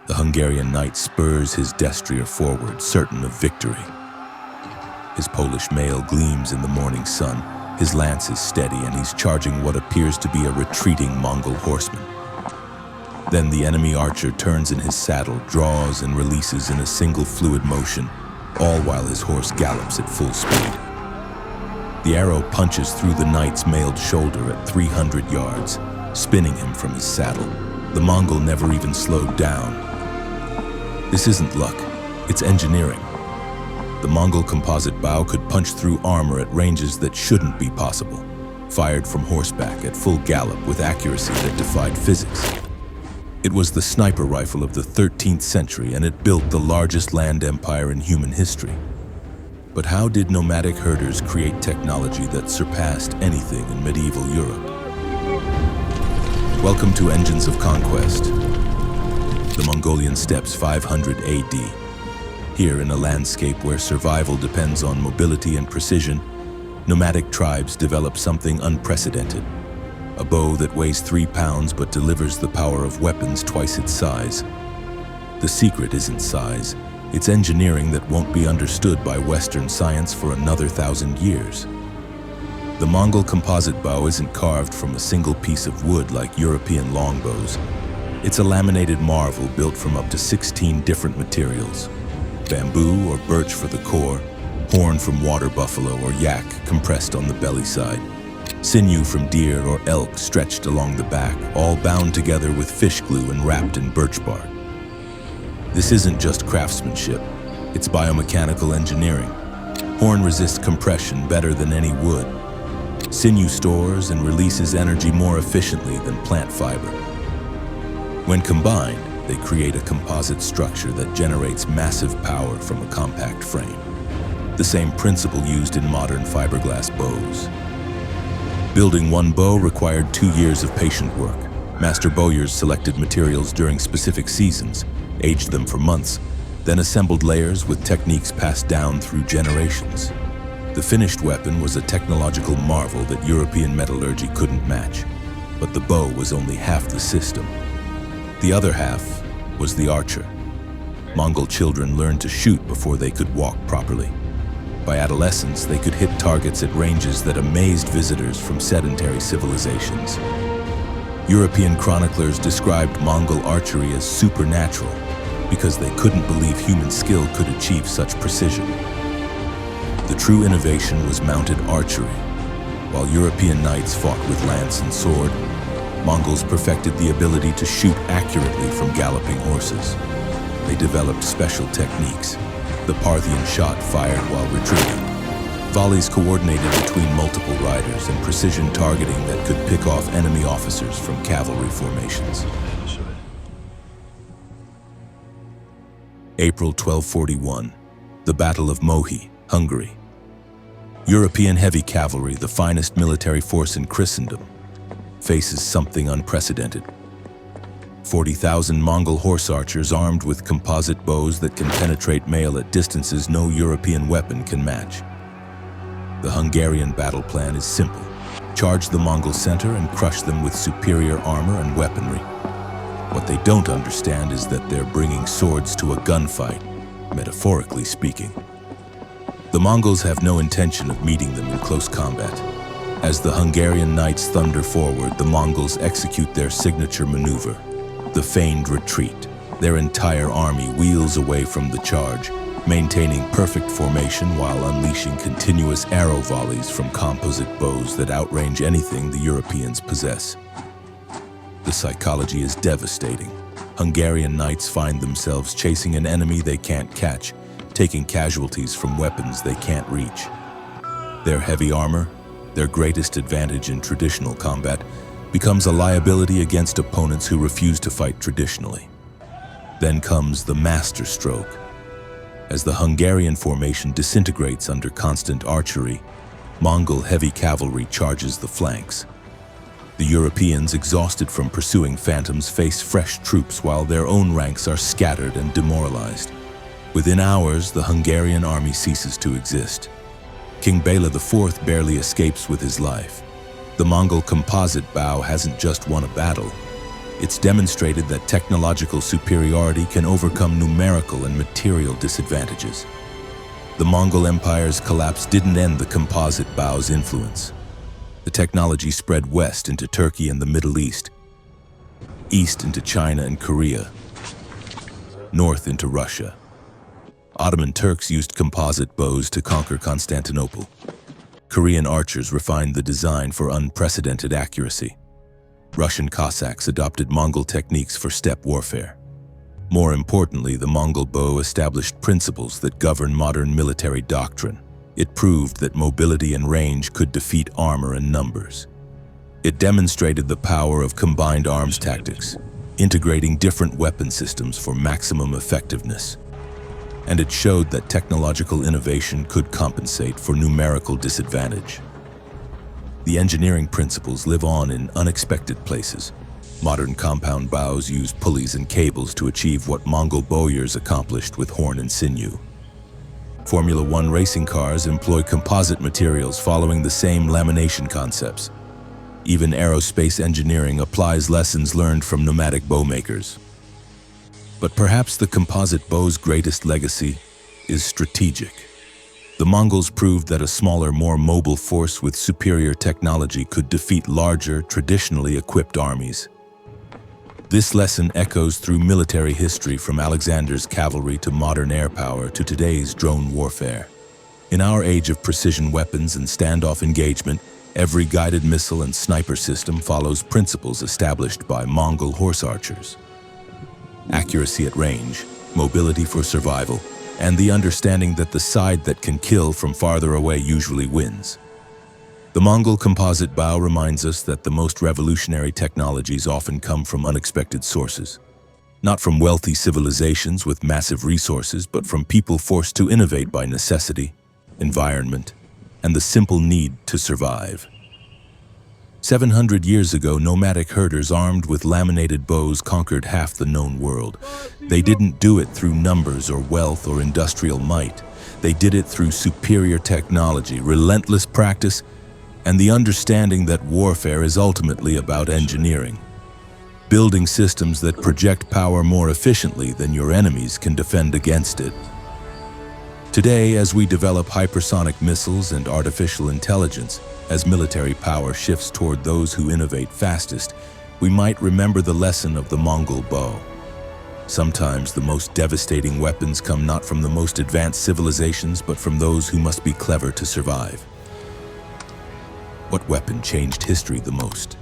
The Hungarian knight spurs his destrier forward, certain of victory. His Polish mail gleams in the morning sun. His lance is steady, and he's charging what appears to be a retreating Mongol horseman. Then the enemy archer turns in his saddle, draws and releases in a single fluid motion, all while his horse gallops at full speed. The arrow punches through the knight's mailed shoulder at 300 yards, spinning him from his saddle. The Mongol never even slowed down. This isn't luck, it's engineering. The Mongol composite bow could punch through armor at ranges that shouldn't be possible, fired from horseback at full gallop with accuracy that defied physics. It was the sniper rifle of the 13th century, and it built the largest land empire in human history. But how did nomadic herders create technology that surpassed anything in medieval Europe? Welcome to Engines of Conquest. The Mongolian steppes 500 AD. Here, in a landscape where survival depends on mobility and precision, nomadic tribes develop something unprecedented. A bow that weighs 3 pounds but delivers the power of weapons twice its size. The secret isn't size, it's engineering that won't be understood by Western science for another 1,000 years. The Mongol composite bow isn't carved from a single piece of wood like European longbows. It's a laminated marvel built from up to 16 different materials. Bamboo or birch for the core, horn from water buffalo or yak compressed on the belly side, sinew from deer or elk stretched along the back, all bound together with fish glue and wrapped in birch bark. This isn't just craftsmanship, it's biomechanical engineering. Horn resists compression better than any wood. Sinew stores and releases energy more efficiently than plant fiber. When combined, they create a composite structure that generates massive power from a compact frame. The same principle used in modern fiberglass bows. Building one bow required 2 years of patient work. Master bowyers selected materials during specific seasons, aged them for months, then assembled layers with techniques passed down through generations. The finished weapon was a technological marvel that European metallurgy couldn't match. But the bow was only half the system. The other half was the archer. Mongol children learned to shoot before they could walk properly. By adolescence, they could hit targets at ranges that amazed visitors from sedentary civilizations. European chroniclers described Mongol archery as supernatural because they couldn't believe human skill could achieve such precision. The true innovation was mounted archery. While European knights fought with lance and sword, Mongols perfected the ability to shoot accurately from galloping horses. They developed special techniques. The Parthian shot fired while retreating. Volleys coordinated between multiple riders and precision targeting that could pick off enemy officers from cavalry formations. April 1241, the Battle of Mohi, Hungary. European heavy cavalry, the finest military force in Christendom, faces something unprecedented. 40,000 Mongol horse archers armed with composite bows that can penetrate mail at distances no European weapon can match. The Hungarian battle plan is simple. Charge the Mongol center and crush them with superior armor and weaponry. What they don't understand is that they're bringing swords to a gunfight, metaphorically speaking. The Mongols have no intention of meeting them in close combat. As the Hungarian knights thunder forward, the Mongols execute their signature maneuver, the feigned retreat. Their entire army wheels away from the charge, maintaining perfect formation while unleashing continuous arrow volleys from composite bows that outrange anything the Europeans possess. The psychology is devastating. Hungarian knights find themselves chasing an enemy they can't catch, taking casualties from weapons they can't reach. Their heavy armor, their greatest advantage in traditional combat, becomes a liability against opponents who refuse to fight traditionally. Then comes the master stroke. As the Hungarian formation disintegrates under constant archery, Mongol heavy cavalry charges the flanks. The Europeans, exhausted from pursuing phantoms, face fresh troops while their own ranks are scattered and demoralized. Within hours, the Hungarian army ceases to exist. King Bela IV barely escapes with his life. The Mongol composite bow hasn't just won a battle, It's demonstrated that technological superiority can overcome numerical and material disadvantages. The Mongol Empire's collapse didn't end the composite bow's influence. The technology spread west into Turkey and the Middle East, east into China and Korea, north into Russia. Ottoman Turks used composite bows to conquer Constantinople. Korean archers refined the design for unprecedented accuracy. Russian Cossacks adopted Mongol techniques for steppe warfare. More importantly, the Mongol bow established principles that govern modern military doctrine. It proved that mobility and range could defeat armor and numbers. It demonstrated the power of combined arms tactics, integrating different weapon systems for maximum effectiveness. And it showed that technological innovation could compensate for numerical disadvantage. The engineering principles live on in unexpected places. Modern compound bows use pulleys and cables to achieve what Mongol bowyers accomplished with horn and sinew. Formula One racing cars employ composite materials following the same lamination concepts. Even aerospace engineering applies lessons learned from nomadic bowmakers. But perhaps the composite bow's greatest legacy is strategic. The Mongols proved that a smaller, more mobile force with superior technology could defeat larger, traditionally equipped armies. This lesson echoes through military history, from Alexander's cavalry to modern air power to today's drone warfare. In our age of precision weapons and standoff engagement, every guided missile and sniper system follows principles established by Mongol horse archers. Accuracy at range, mobility for survival, and the understanding that the side that can kill from farther away usually wins. The Mongol composite bow reminds us that the most revolutionary technologies often come from unexpected sources. Not from wealthy civilizations with massive resources, but from people forced to innovate by necessity, environment, and the simple need to survive. 700 years ago, nomadic herders armed with laminated bows conquered half the known world. They didn't do it through numbers or wealth or industrial might. They did it through superior technology, relentless practice, and the understanding that warfare is ultimately about engineering. Building systems that project power more efficiently than your enemies can defend against it. Today, as we develop hypersonic missiles and artificial intelligence, as military power shifts toward those who innovate fastest, we might remember the lesson of the Mongol bow. Sometimes the most devastating weapons come not from the most advanced civilizations, but from those who must be clever to survive. What weapon changed history the most?